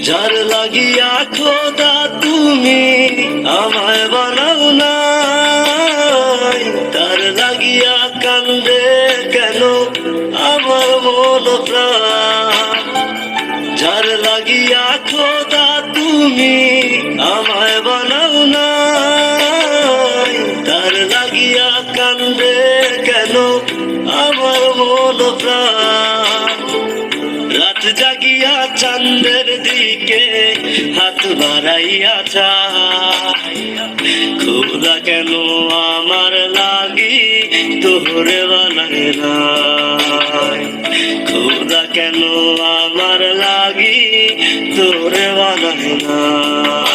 যার লাগিয়া খোদা তুমি আমায় বানাও নাই, তার লাগিয়া কান্দে কেন আমার মন প্রাণ। যার লাগিয়া খোদা তুমি আমায় বানাও নাই, তার লাগিয়া কান্দে কেন আমার মন প্রাণ। রাত জাগিয়া চাঁদের দিকে হাত বাড়াইয়া চাই, খোদা কেন আমার লাগি তোরে বানাই নাই, খোদা কেন আমার লাগি তোরে বানাই নাই।